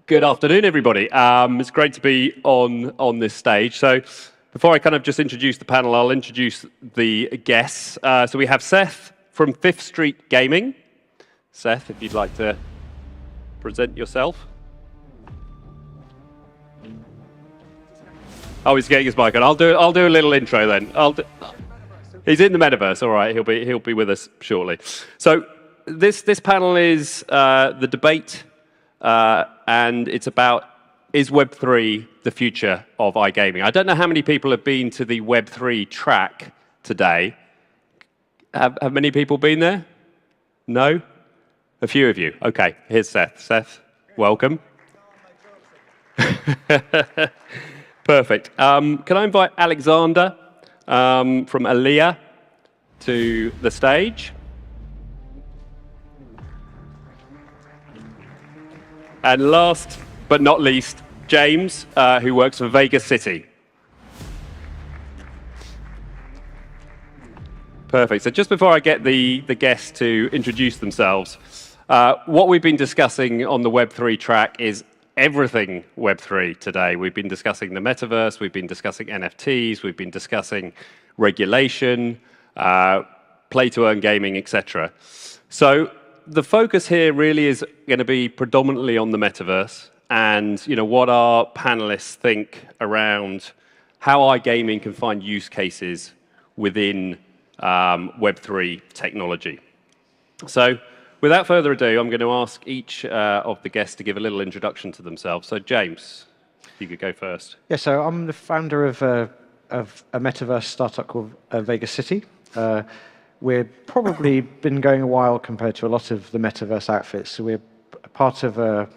Good afternoon, everybody. It's great to be on this stage. So before I kind of just introduce the panel, I'll introduce the guests. So we have Seth from Fifth Street Gaming. Seth, if you'd like to present yourself. Oh, he's getting his mic on. I'll do a little intro then. He's in the metaverse. All right, he'll be with us shortly. So this panel is the debate. And it's about, is Web3 the future of iGaming? I don't know how many people have been to the Web3 track today. Have many people been there? No? A few of you. Okay, here's Seth. Seth, welcome. Perfect. Can I invite Alexandre from Alea to the stage? And last but not least, James, who works for Vegas City. Perfect. So just before I get the guests to introduce themselves, what we've been discussing on the Web3 track is everything Web3 today. We've been discussing the Metaverse, we've been discussing NFTs, we've been discussing regulation, play-to-earn gaming, etc. So the focus here really is going to be predominantly on the Metaverse and what our panelists think around how iGaming can find use cases within Web3 technology. So without further ado, I'm going to ask each of the guests to give a little introduction to themselves. So James, if you could go first. Yeah, so I'm the founder of a Metaverse startup called Vegas City. We've probably been going a while compared to a lot of the Metaverse outfits. So we're part of a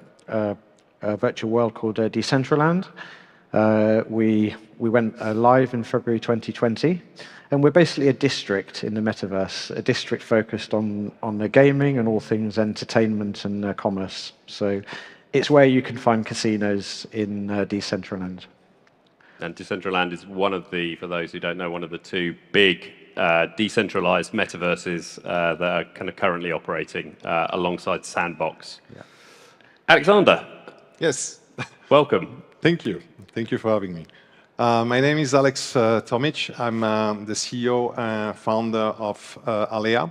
virtual world called Decentraland. We went live in February 2020. And we're basically a district in the Metaverse, a district focused on the gaming and all things entertainment and commerce. So it's where you can find casinos in Decentraland. And Decentraland is one of the, for those who don't know, one of the two big decentralized metaverses that are kind of currently operating alongside Sandbox. Yeah. Alexandre. Yes. Welcome. Thank you. Thank you for having me. My name is Alex Tomic. I'm the CEO and founder of Alea.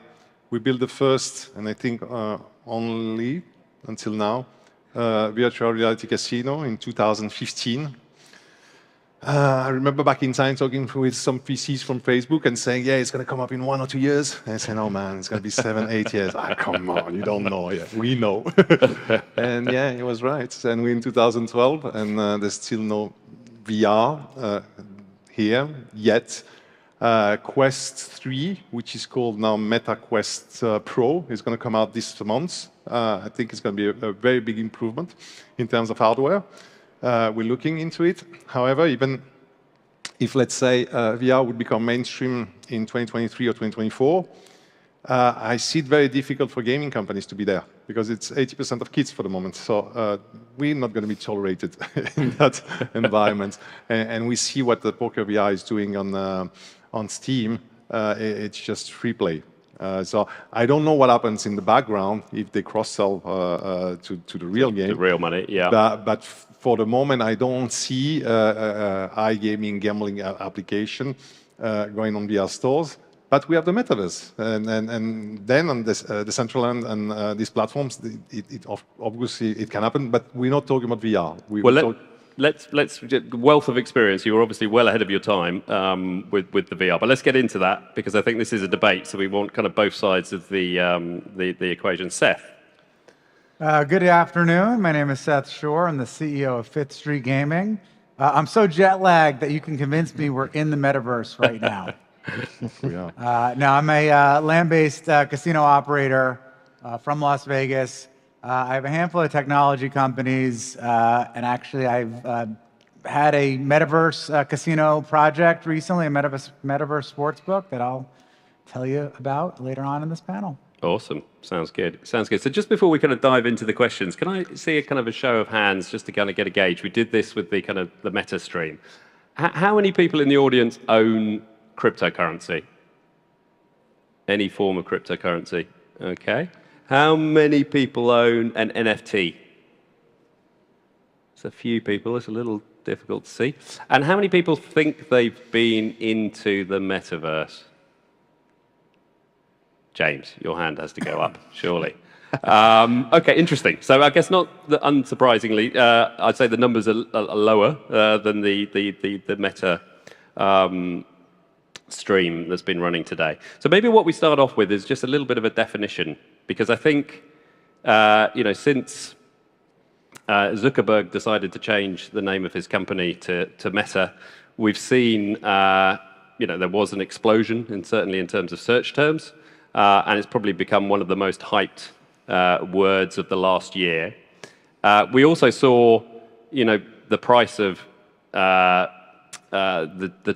We built the first, and I think only until now, virtual reality casino in 2015. I remember back in time talking with some PCs from Facebook and saying, yeah, it's going to come up in 1 or 2 years. And I said, no, man, it's going to be 7, 8 years. Ah, come on, you don't know yet. We know. And yeah, he was right. And we're in 2012, and there's still no VR here yet. Quest 3, which is called now Meta Quest Pro, is going to come out this month. I think it's going to be a very big improvement in terms of hardware. We're looking into it. However, even if, let's say, VR would become mainstream in 2023 or 2024, I see it very difficult for gaming companies to be there because it's 80% of kids for the moment. So we're not going to be tolerated in that environment. And we see what the Poker VR is doing on Steam. It's just free play. So I don't know what happens in the background if they cross-sell to the real game. The real money, yeah. But for the moment, I don't see iGaming gambling application going on VR stores. But we have the Metaverse. And then on this, Decentraland and these platforms, obviously it can happen. But we're not talking about VR. Let's wealth of experience. You were obviously well ahead of your time with the VR, but let's get into that because I think this is a debate, so we want kind of both sides of the equation. Seth. Good afternoon. My name is Seth Shore. I'm the CEO of Fifth Street Gaming. I'm so jet lagged that you can convince me we're in the Metaverse right now. Now I'm a land-based casino operator from Las Vegas. I have a handful of technology companies, and actually I've had a Metaverse casino project recently, a Metaverse sportsbook that I'll tell you about later on in this panel. Awesome. Sounds good. Sounds good. So just before we kind of dive into the questions, can I see a kind of a show of hands just to kind of get a gauge? We did this with the kind of the meta stream. How many people in the audience own cryptocurrency? Any form of cryptocurrency? Okay. How many people own an NFT? It's a few people. It's a little difficult to see. And how many people think they've been into the metaverse? James, your hand has to go up, surely. Okay, interesting. So I guess not unsurprisingly, I'd say the numbers are lower than the meta stream that's been running today. So maybe what we start off with is just a little bit of a definition, because I think since Zuckerberg decided to change the name of his company to Meta, we've seen there was an explosion, certainly in terms of search terms, and it's probably become one of the most hyped words of the last year. We also saw, the price of the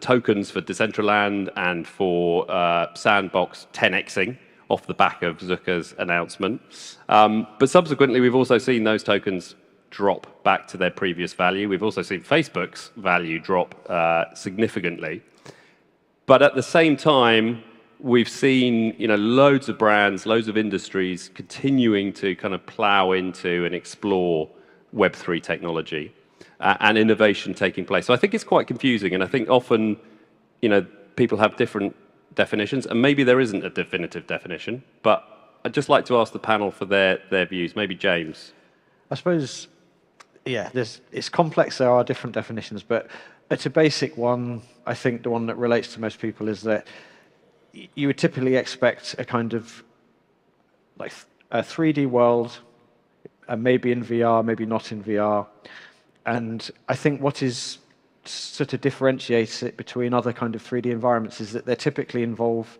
tokens for Decentraland and for Sandbox 10xing off the back of Zucker's announcement. But subsequently, we've also seen those tokens drop back to their previous value. We've also seen Facebook's value drop significantly. But at the same time, we've seen loads of brands, loads of industries continuing to kind of plow into and explore Web3 technology and innovation taking place. So I think it's quite confusing, and I think often people have different definitions, and maybe there isn't a definitive definition. But I'd just like to ask the panel for their views. Maybe James. I suppose, yeah, it's complex. There are different definitions, but it's a basic one. I think the one that relates to most people is that you would typically expect a kind of like a 3D world, maybe in VR, maybe not in VR. And I think what is sort of differentiates it between other kind of 3D environments is that they typically involve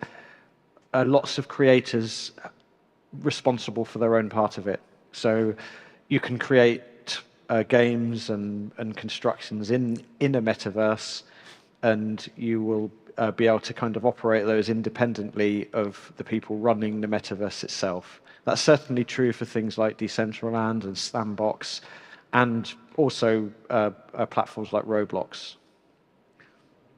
lots of creators responsible for their own part of it. So you can create games and constructions in a metaverse, and you will be able to kind of operate those independently of the people running the metaverse itself. That's certainly true for things like Decentraland and Sandbox, and also platforms like Roblox.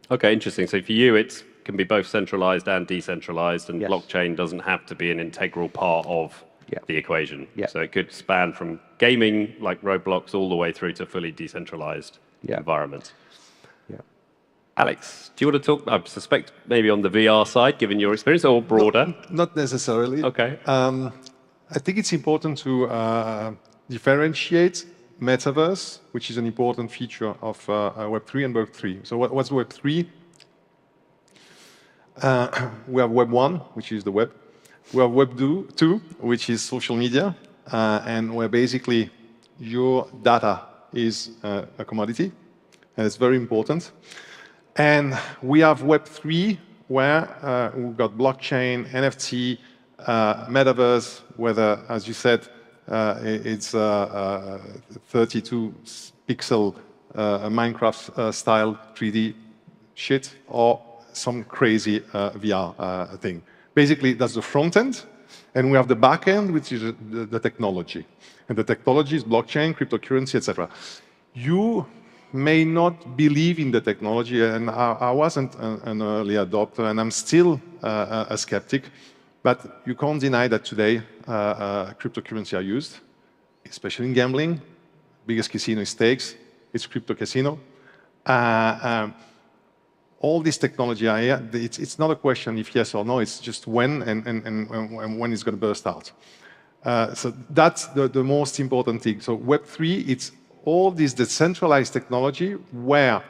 Okay, interesting. So for you, it can be both centralized and decentralized, and Yes. blockchain doesn't have to be an integral part of the equation. Yeah. So it could span from gaming, like Roblox, all the way through to fully decentralized environments. Yeah. Alex, do you want to talk, I suspect, maybe on the VR side, given your experience, or broader? Not necessarily. Okay. I think it's important to differentiate Metaverse, which is an important feature of Web3 and Web3. So what's Web3? We have Web 1, which is the web. We have Web 2, which is social media, and where basically your data is a commodity, and it's very important. And we have Web 3, where we've got blockchain, NFT, Metaverse, whether, as you said, it's 32 pixel Minecraft style 3D shit, or some crazy VR thing. Basically, that's the front end, and we have the back end, which is the technology. And the technology is blockchain, cryptocurrency, etc. You may not believe in the technology, and I wasn't an early adopter, and I'm still a skeptic. But you can't deny that today cryptocurrency are used, especially in gambling. Biggest casino is stakes. It's crypto casino. All this technology are here. It's not a question if yes or no. It's just when and when it's going to burst out. So that's the most important thing. So Web3, it's all this decentralized technology where,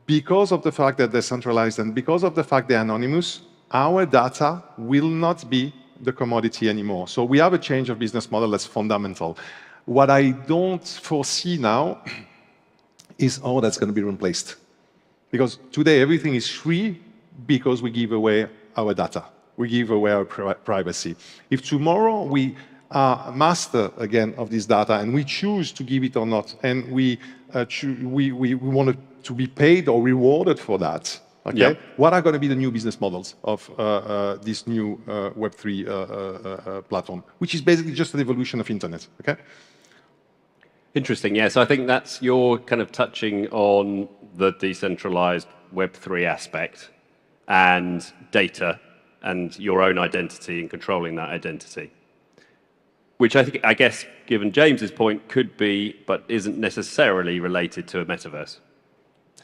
because of the fact that they're centralized and because of the fact they're anonymous, our data will not be the commodity anymore. So we have a change of business model that's fundamental. What I don't foresee now is how that's going to be replaced. Because today everything is free because we give away our data. We give away our privacy. If tomorrow we are master again of this data and we choose to give it or not, and we want it to be paid or rewarded for that, okay? Yep. What are going to be the new business models of this new Web3 platform, which is basically just an evolution of internet, okay? Interesting, yeah. So I think that's you're kind of touching on the decentralized Web3 aspect and data and your own identity and controlling that identity. which I guess, given James's point, could be, but isn't necessarily related to a metaverse.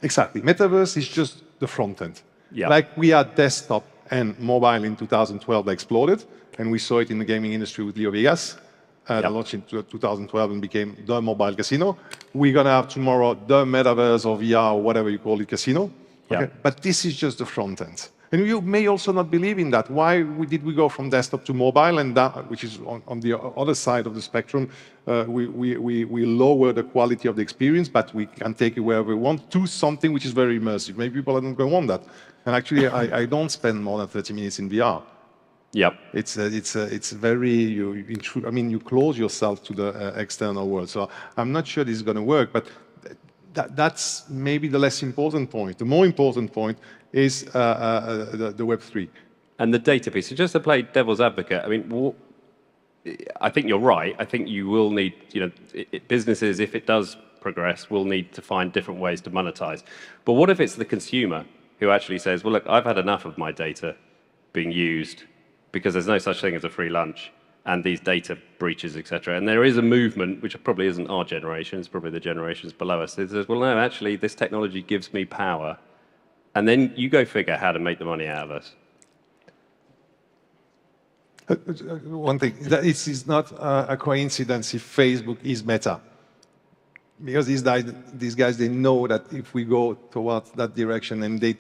Exactly. Metaverse is just the front end. Yeah. Like we had desktop and mobile in 2012 that exploded, and we saw it in the gaming industry with Leo Vegas. That launched in 2012 and became the mobile casino. We're going to have tomorrow the Metaverse or VR or whatever you call it casino. Okay? But this is just the front end. And you may also not believe in that. Why did we go from desktop to mobile, and that, which is on the other side of the spectrum, we lower the quality of the experience, but we can take it wherever we want to something which is very immersive. Maybe people are not going to want that. And actually, I don't spend more than 30 minutes in VR. Yep. It's very, you close yourself to the external world. So I'm not sure this is going to work, but that's maybe the less important point. The more important point is the Web3. And the data piece. So just to play devil's advocate, I mean, I think you're right. I think you will need, businesses, if it does progress, will need to find different ways to monetize. But what if it's the consumer who actually says, well, look, I've had enough of my data being used because there's no such thing as a free lunch and these data breaches, et cetera. And there is a movement, which probably isn't our generation, it's probably the generations below us, that says, well, no, actually, this technology gives me power. And then you go figure how to make the money out of us. One thing, that it is not a coincidence if Facebook is Meta. Because these guys, they know that if we go towards that direction and they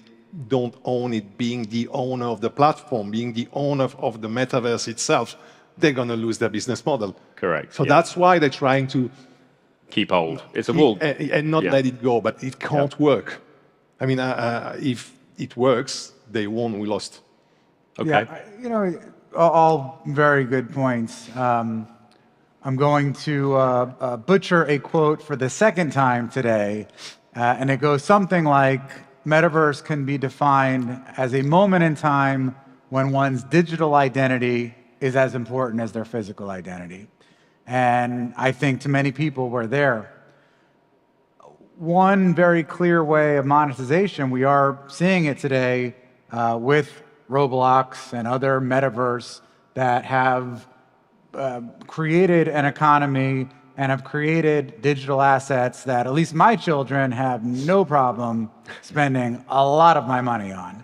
don't own it, being the owner of the platform, being the owner of the metaverse itself, they're going to lose their business model. Correct. So that's why they're trying to keep hold. It's a wall. And not let it go, but it can't work. I mean, if it works, they won, we lost. Okay. Yeah, all very good points. I'm going to butcher a quote for the second time today, and it goes something like, Metaverse can be defined as a moment in time when one's digital identity is as important as their physical identity. And I think to many people, we're there. One very clear way of monetization, we are seeing it today with Roblox and other metaverse that have created an economy and have created digital assets that at least my children have no problem spending a lot of my money on.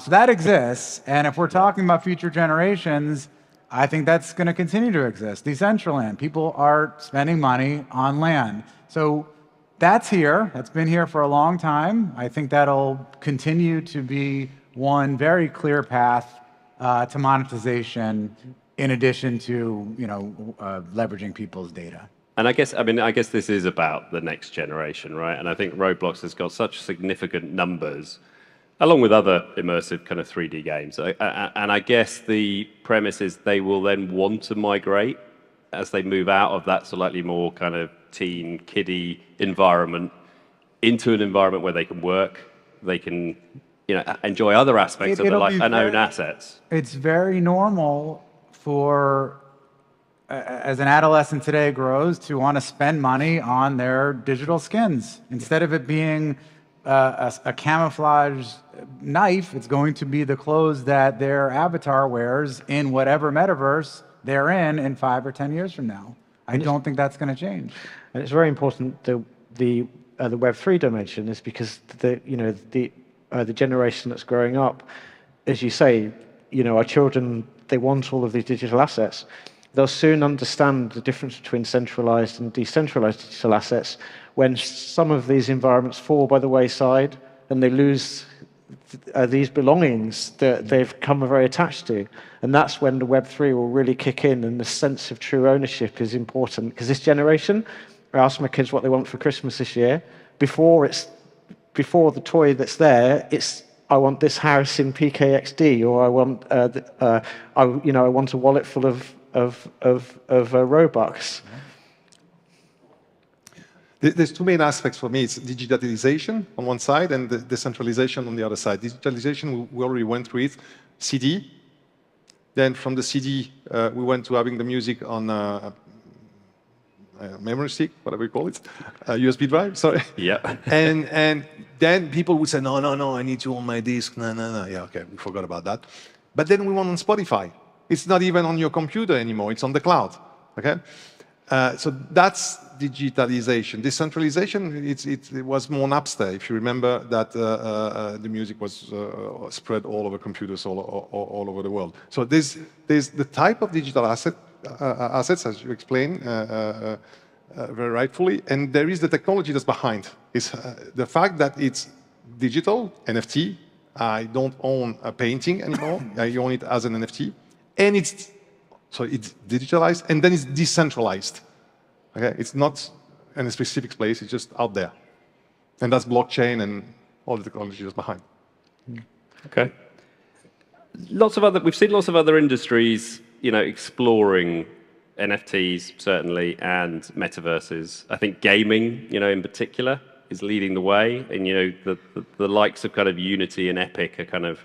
So that exists, and if we're talking about future generations, I think that's going to continue to exist. Decentraland, people are spending money on land. So that's here, that's been here for a long time. I think that'll continue to be one very clear path to monetization in addition to leveraging people's data. And I guess this is about the next generation, right? And I think Roblox has got such significant numbers, along with other immersive kind of 3D games. And I guess the premise is they will then want to migrate as they move out of that slightly more kind of teen, kiddie environment into an environment where they can work, they can enjoy other aspects of their life and own assets. It's very normal for, as an adolescent today grows, to want to spend money on their digital skins. Instead of it being a camouflage knife, it's going to be the clothes that their avatar wears in whatever metaverse they're in 5 or 10 years from now. I don't think that's going to change. And it's very important the Web3 dimension is because the generation that's growing up, as you say, our children, they want all of these digital assets. They'll soon understand the difference between centralized and decentralized digital assets when some of these environments fall by the wayside and they lose these belongings that they've come very attached to. And that's when the Web3 will really kick in and the sense of true ownership is important. Because this generation, I ask my kids what they want for Christmas this year. Before the toy that's there, it's I want this house in PKXD, or I want I want a wallet full of Robux. There's two main aspects for me. It's digitalization on one side and the decentralization on the other side. Digitalization, we already went through it. CD. Then from the CD, we went to having the music on memory stick, whatever you call it, USB drive, sorry. Yeah. And then people would say, no, I need to own my disc. No. Yeah, okay, we forgot about that. But then we went on Spotify. It's not even on your computer anymore. It's on the cloud. Okay, so that's digitalization. Decentralization, it was more Napster. If you remember that the music was spread all over computers all over the world. So there's the type of digital assets, as you explained very rightfully, and there is the technology that's behind. It's the fact that it's digital, NFT. I don't own a painting anymore. I own it as an NFT, and it's digitalized, and then it's decentralized. Okay, it's not in a specific place, it's just out there. And that's blockchain and all the technology that's behind. Okay. We've seen lots of other industries, exploring NFTs, certainly, and metaverses. I think gaming, in particular, is leading the way. And, the likes of kind of Unity and Epic are kind of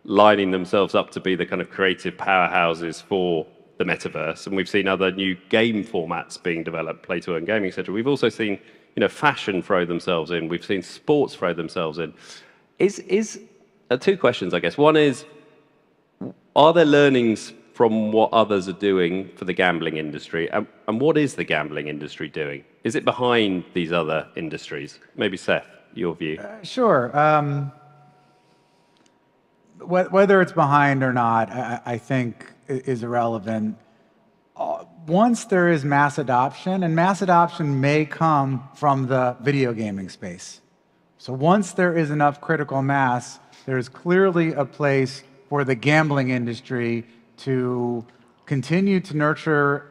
lining themselves up to be the kind of creative powerhouses for the metaverse. And we've seen other new game formats being developed, play-to-earn gaming, etc. We've also seen, fashion throw themselves in. We've seen sports throw themselves in. Two questions, I guess. One is, are there learnings from what others are doing for the gambling industry? And what is the gambling industry doing? Is it behind these other industries? Maybe Seth, your view. Sure. Whether it's behind or not, I think is irrelevant. Once there is mass adoption, and mass adoption may come from the video gaming space. So once there is enough critical mass, there's clearly a place for the gambling industry to continue to nurture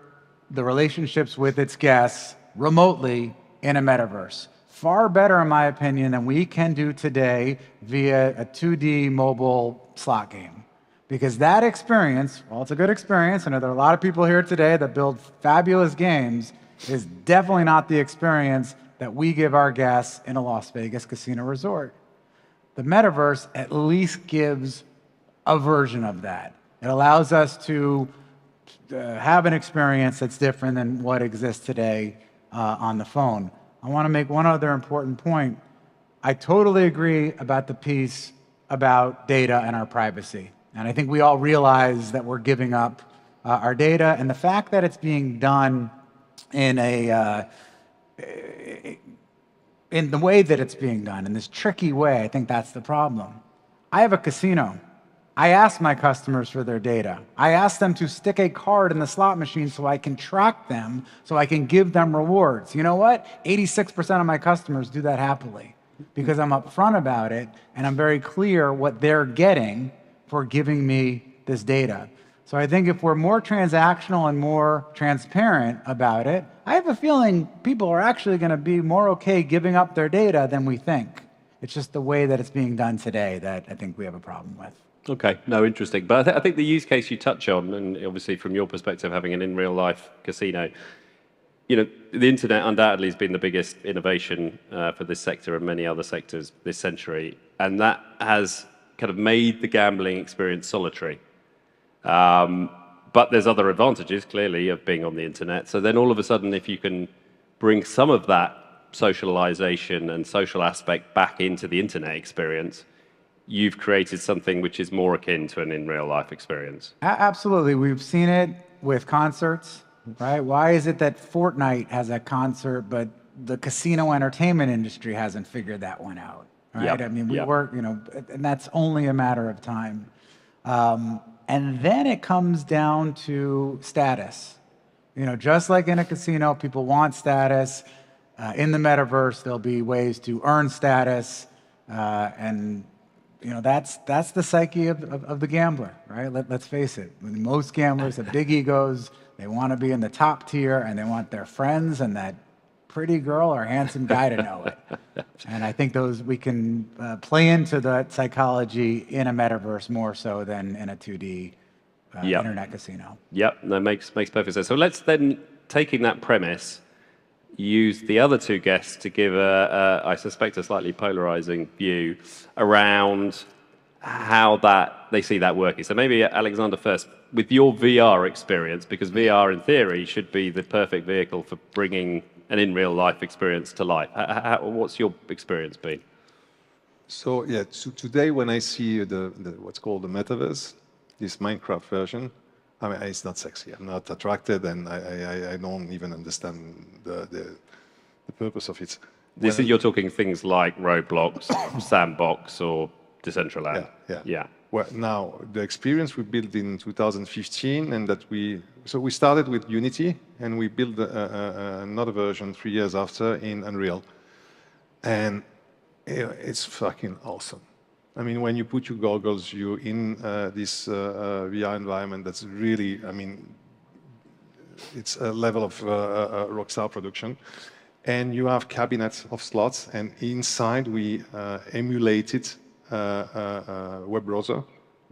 the relationships with its guests remotely in a metaverse. Far better, in my opinion, than we can do today via a 2D mobile slot game. Because that experience, while it's a good experience, and there are a lot of people here today that build fabulous games, is definitely not the experience that we give our guests in a Las Vegas casino resort. The metaverse at least gives a version of that. It allows us to have an experience that's different than what exists today on the phone. I want to make one other important point. I totally agree about the piece about data and our privacy. And I think we all realize that we're giving up our data, and the fact that it's being done in the way that it's being done, in this tricky way, I think that's the problem. I have a casino. I ask my customers for their data. I ask them to stick a card in the slot machine so I can track them, so I can give them rewards. You know what? 86% of my customers do that happily because I'm upfront about it and I'm very clear what they're getting for giving me this data. So I think if we're more transactional and more transparent about it, I have a feeling people are actually going to be more okay giving up their data than we think. It's just the way that it's being done today that I think we have a problem with. Okay, no, interesting. But I think the use case you touch on, and obviously from your perspective, having an in real life casino, the internet undoubtedly has been the biggest innovation for this sector and many other sectors this century. And that has kind of made the gambling experience solitary. But there's other advantages, clearly, of being on the internet. So then all of a sudden, if you can bring some of that socialization and social aspect back into the internet experience, you've created something which is more akin to an in-real-life experience. Absolutely. We've seen it with concerts, right? Why is it that Fortnite has a concert, but the casino entertainment industry hasn't figured that one out, right? Yep. I mean, we work, and that's only a matter of time. And then it comes down to status. Just like in a casino, people want status. In the metaverse, there'll be ways to earn status, and that's the psyche of the gambler, right? Let's face it. Most gamblers have big egos. They want to be in the top tier, and they want their friends and that pretty girl or handsome guy to know it. And I think we can play into that psychology in a metaverse more so than in a 2D internet casino. Yep, that makes perfect sense. So let's then, taking that premise, use the other two guests to give I suspect, a slightly polarizing view around how they see that working. So maybe Alexandre first, with your VR experience, because VR in theory should be the perfect vehicle for bringing an in real life experience to life. What's your experience been? So today when I see what's called the Metaverse, this Minecraft version, I mean, it's not sexy. I'm not attracted, and I don't even understand the purpose of it. You're talking things like Roblox, Sandbox, or Decentraland. Yeah. Well, now the experience we built in 2015, and so we started with Unity, and we built another version 3 years after in Unreal, and it's fucking awesome. I mean, when you put your goggles, you're in this VR environment that's really, I mean, it's a level of rockstar production. And you have cabinets of slots, and inside we emulated a web browser,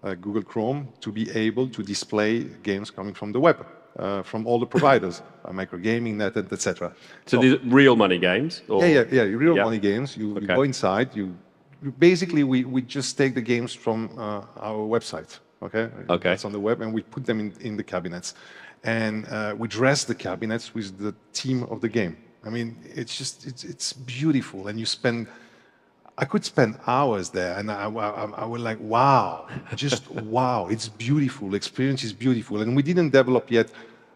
Google Chrome, to be able to display games coming from the web, from all the providers, Microgaming, Net, etc. So these are real money games? Or? Yeah, real money games. You go inside, basically, we just take the games from our website, okay? It's on the web, and we put them in the cabinets. And we dress the cabinets with the theme of the game. I mean, it's beautiful. And I could spend hours there, and I was like, wow, just wow, it's beautiful. The experience is beautiful. And we didn't develop yet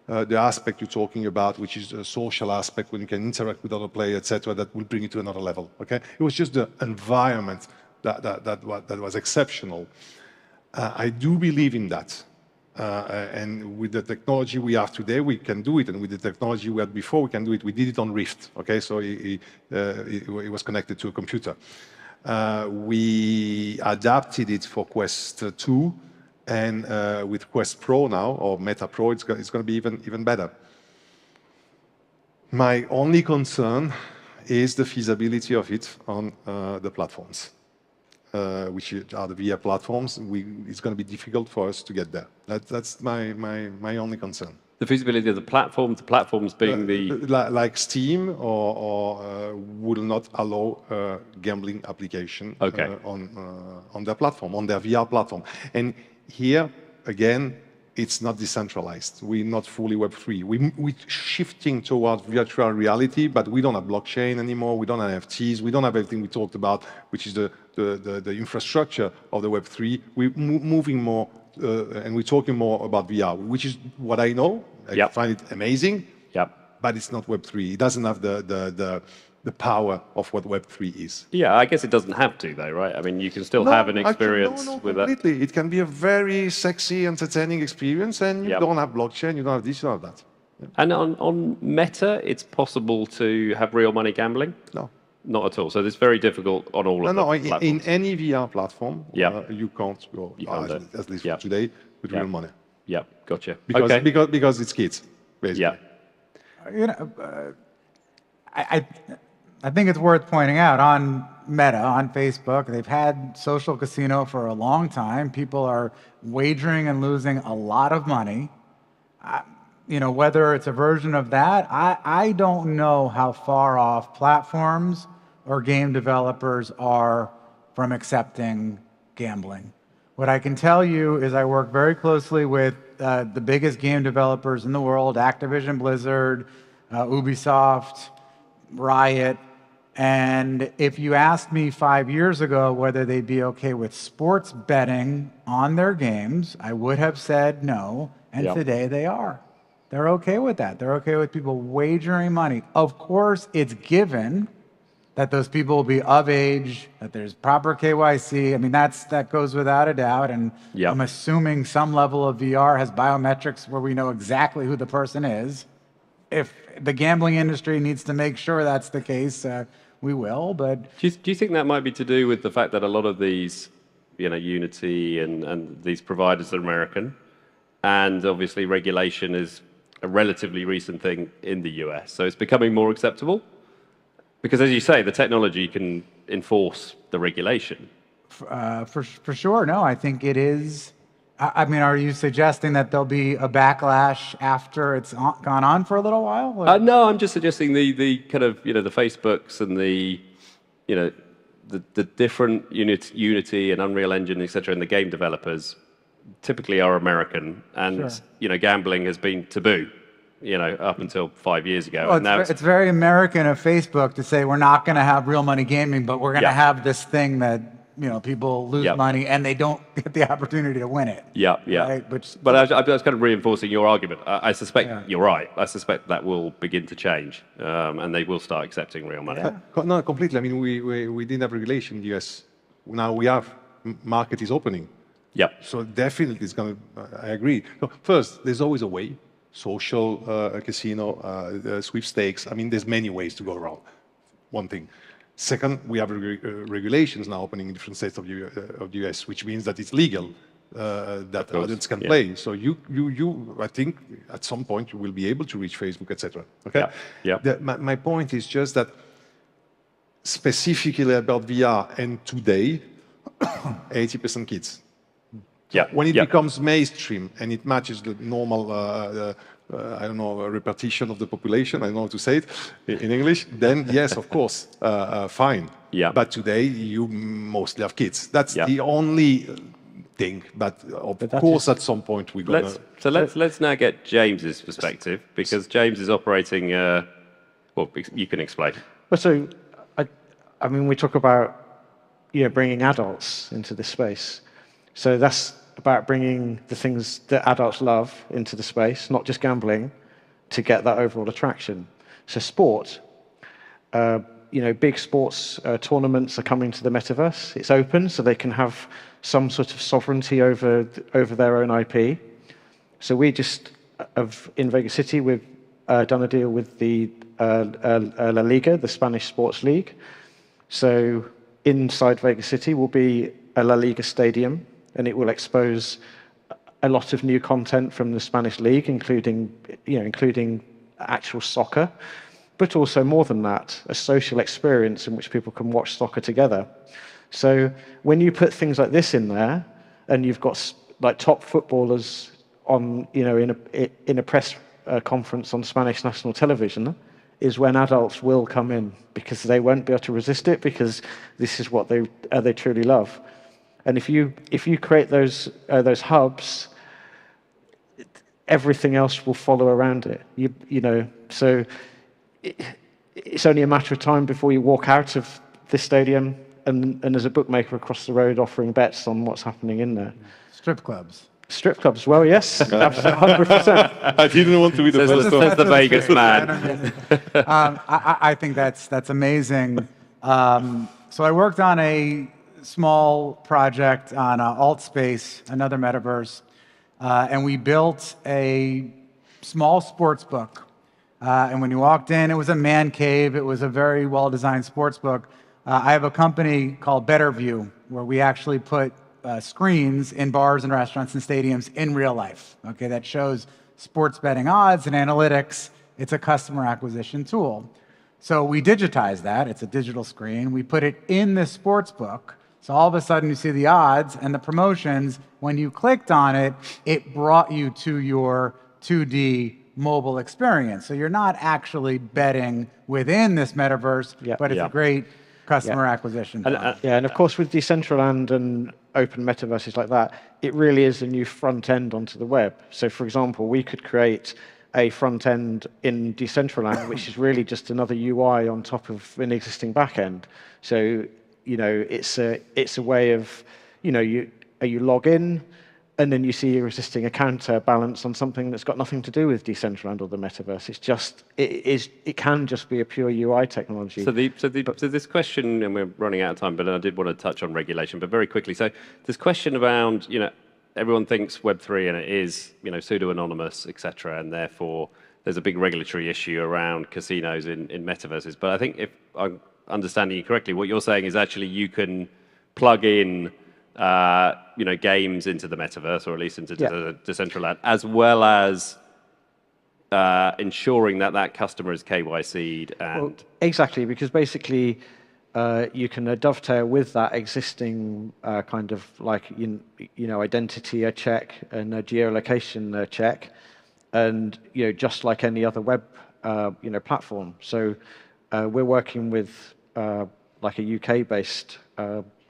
the aspect you're talking about, which is a social aspect when you can interact with other players, etc., that will bring it to another level. Okay, it was just the environment that was exceptional. I do believe in that, and with the technology we have today, we can do it, and with the technology we had before, we can do it. We did it on Rift. Okay, so it was connected to a computer. We adapted it for Quest 2. And with Quest Pro now, or Meta Pro, it's going to be even better. My only concern is the feasibility of it on the platforms, which are the VR platforms. It's going to be difficult for us to get there. That's my only concern. The feasibility of the platforms being like Steam or will not allow gambling application on their platform, on their VR platform. And here, again, it's not decentralized. We're not fully Web3. We're shifting towards virtual reality, but we don't have blockchain anymore. We don't have NFTs. We don't have everything we talked about, which is the infrastructure of the Web3. We're moving more, and we're talking more about VR, which is what I know. I find it amazing, but it's not Web3. It doesn't have the power of what Web3 is. Yeah, I guess it doesn't have to, though, right? I mean, you can still have an experience with that. Completely. It can be a very sexy, entertaining experience, and you don't have blockchain, you don't have this, you don't have that. Yeah. And on Meta, it's possible to have real money gambling? No. Not at all. So it's very difficult on all of the platforms. In any VR platform, you can't go, at least for today, with real money. Yeah, gotcha. Because it's kids, basically. Yeah. You know, I think it's worth pointing out on Meta, on Facebook, they've had social casino for a long time. People are wagering and losing a lot of money. You know, whether it's a version of that, I don't know how far off platforms or game developers are from accepting gambling. What I can tell you is I work very closely with the biggest game developers in the world, Activision Blizzard, Ubisoft, Riot. And if you asked me 5 years ago whether they'd be okay with sports betting on their games, I would have said no. And today they are. They're okay with that. They're okay with people wagering money. Of course, it's given that those people will be of age, that there's proper KYC. I mean, that goes without a doubt. And I'm assuming some level of VR has biometrics where we know exactly who the person is. If the gambling industry needs to make sure that's the case, we will. But do you think that might be to do with the fact that a lot of these, you know, Unity and these providers are American, and obviously regulation is a relatively recent thing in the US, so it's becoming more acceptable? Because as you say, the technology can enforce the regulation. For sure, no, I think it is. I mean, are you suggesting that there'll be a backlash after it's gone on for a little while? No, I'm just suggesting the kind of, you know, the Facebooks and the, you know, the different Unity and Unreal Engine, etc., and the game developers typically are American, and you know, gambling has been taboo, you know, up until 5 years ago. Well, and now it's very American of Facebook to say we're not going to have real money gaming, but we're going to have this thing that people lose Yep. money and they don't get the opportunity to win it. Yeah, yeah. Right? But I was kind of reinforcing your argument. I suspect Yeah. you're right. I suspect that will begin to change, and they will start accepting real money. Yeah. No, completely. I mean, we didn't have regulation in the US. Now we have. Market is opening. Yep. So definitely it's going to, I agree. No, first, there's always a way. Social, casino, sweepstakes. I mean, there's many ways to go around. One thing. Second, we have regulations now opening in different states of the US, which means that it's legal that adults can play. So I think at some point you will be able to reach Facebook, etc. Okay. Yeah. My point is just that specifically about VR and today, 80% kids. Yeah. When it becomes mainstream and it matches the normal, I don't know, repetition of the population, I don't know how to say it in English, then yes, of course, fine. Yeah. But today you mostly have kids. That's the only thing. But of course, at some point we're gonna. Let's now get James's perspective, because James is operating. Well, you can explain. But so, I mean, we talk about bringing adults into this space. So that's about bringing the things that adults love into the space, not just gambling, to get that overall attraction. So sport, big sports tournaments are coming to the metaverse. It's open, so they can have some sort of sovereignty over their own IP. So we just in Vegas City, we've done a deal with the La Liga, the Spanish sports league. So inside Vegas City will be a La Liga stadium, and it will expose a lot of new content from the Spanish league, including actual soccer, but also more than that, a social experience in which people can watch soccer together. So when you put things like this in there, and you've got like top footballers on, in a press conference on Spanish national television, is when adults will come in, because they won't be able to resist it, because this is what they truly love. And if you create those hubs, everything else will follow around it. So it's only a matter of time before you walk out of this stadium and there's a bookmaker across the road offering bets on what's happening in there. Strip clubs. Strip clubs, well, yes, absolutely, 100%. I didn't want to be the first one. Says the Vegas man. I think that's amazing. So I worked on a small project on AltSpace, another metaverse, and we built a small sports book. And when you walked in, it was a man cave. It was a very well-designed sports book. I have a company called BetterView, where we actually put screens in bars and restaurants and stadiums in real life. Okay, that shows sports betting odds and analytics. It's a customer acquisition tool. So we digitize that. It's a digital screen. We put it in the sports book. So all of a sudden you see the odds and the promotions. When you clicked on it, it brought you to your 2D mobile experience. So you're not actually betting within this metaverse, but it's a great customer acquisition. And of course, with Decentraland and open metaverses like that, it really is a new front end onto the web. So for example, we could create a front end in Decentraland, which is really just another UI on top of an existing back end. So, it's a way of, you log in, and then you see your existing account balance on something that's got nothing to do with Decentraland or the metaverse. It's just, it can just be a pure UI technology. So this question, and we're running out of time, but I did want to touch on regulation, but very quickly. So this question around, everyone thinks Web3 and it is, pseudo-anonymous, et cetera, and therefore there's a big regulatory issue around casinos in metaverses. But I think if I'm understanding you correctly, what you're saying is actually you can plug in games into the metaverse, or at least into Decentraland, as well as ensuring that customer is KYC'd. And exactly, because basically you can dovetail with that existing kind of like identity check and a geolocation check, and just like any other web platform. So we're working with like a UK-based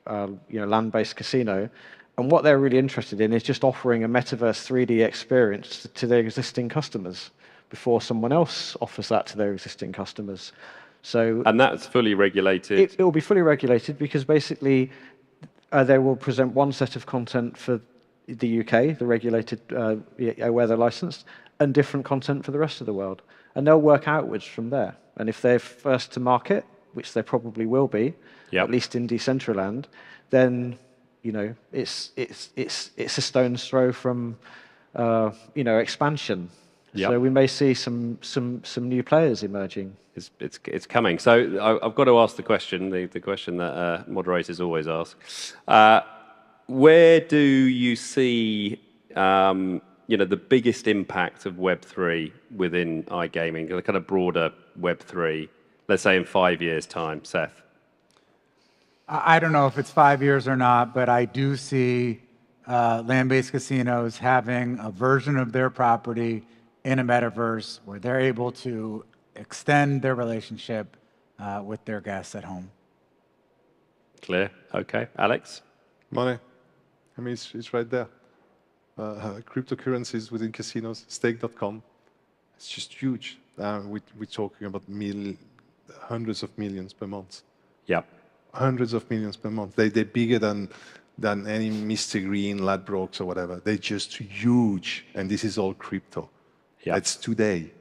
land-based casino, and what they're really interested in is just offering a metaverse 3D experience to their existing customers before someone else offers that to their existing customers. So, and that's fully regulated. It will be fully regulated, because basically they will present one set of content for the UK, the regulated, where they're licensed, and different content for the rest of the world. And they'll work outwards from there. And if they're first to market, which they probably will be, at least in Decentraland, then it's a stone's throw from expansion. Yep. So we may see some new players emerging. It's coming. So I've got to ask the question, the question that moderators always ask. Where do you see the biggest impact of Web3 within iGaming, the kind of broader Web3, let's say in 5 years' time, Seth? I don't know if it's 5 years or not, but I do see land-based casinos having a version of their property in a metaverse where they're able to extend their relationship with their guests at home. Clear. Okay. Alex? Money. I mean, it's right there. Cryptocurrencies within casinos, stake.com. It's just huge. We're talking about hundreds of millions per month. Yep. Hundreds of millions per month. They're bigger than any Mr. Green, Ladbrokes or whatever. They're just huge. And this is all crypto. Yep. It's today.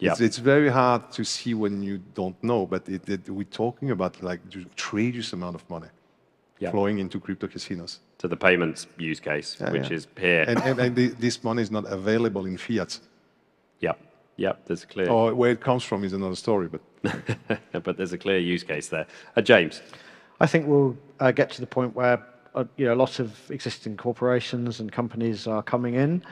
Yep. It's very hard to see when you don't know, but we're talking about like tremendous amount of money flowing into crypto casinos. To the payments use case, which is here. And this money is not available in fiat. Yep, there's a clear... Or where it comes from is another story, but... but there's a clear use case there. James? I think we'll get to the point where a lot of existing corporations and companies are coming in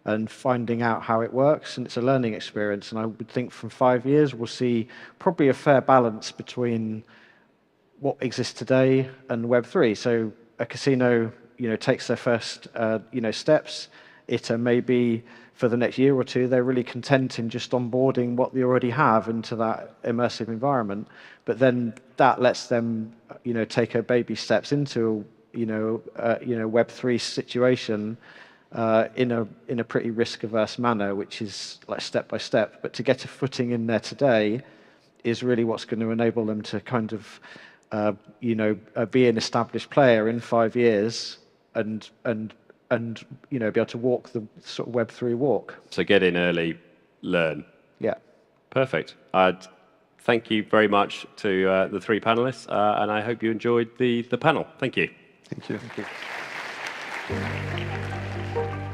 and finding out how it works, and it's a learning experience. And I would think from 5 years, we'll see probably a fair balance between what exists today and Web3. So a casino, takes their first, steps. It may be for the next year or two, they're really content in just onboarding what they already have into that immersive environment. But then that lets them, take a baby steps into, Web3 situation in a pretty risk-averse manner, which is like step by step. But to get a footing in there today is really what's going to enable them to kind of, be an established player in 5 years and be able to walk the sort of Web3 walk. So get in early, learn. Yeah. Perfect. Thank you very much to the three panelists, and I hope you enjoyed the panel. Thank you. Thank you. Thank you.